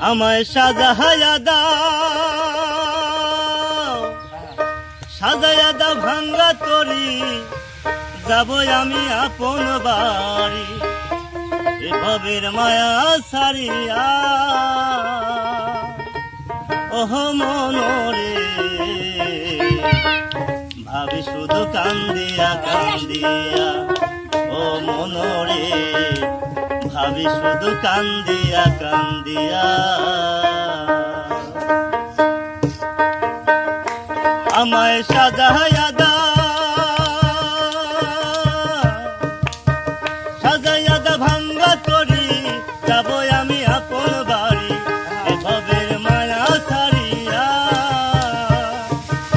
আমায় সাজায়া দাও, সাজায়া দাও ভাঙ্গা তরি, যাব আমি আপন বাড়ি এভাবের মায়া সারিয়া। ওহ মনরে ভাবি শুধু কান্দিয়া কান্দিয়া, ও মনরে ভাবি শুধু কান্দিয়া কান্দিয়া। আমায় সাজায়া দাও, সাজায়া দা ভাঙ্গা তরি, যাব আমি আপন বাড়ি এভাবের মায়া সারিয়া।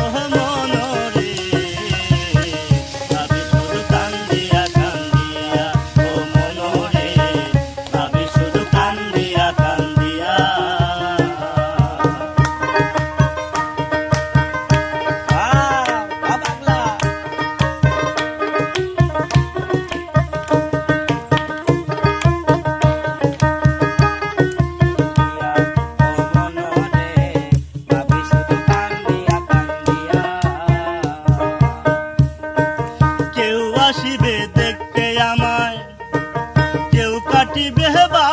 ওহ মনরে ভাবি শুধু কান্দিয়া কান্দিয়া, ও মনরে ভাবি শুধু কান্দিয়া কান্দিয়া। আসিবে দেখতে আমায়, কেউ কাটিবে বা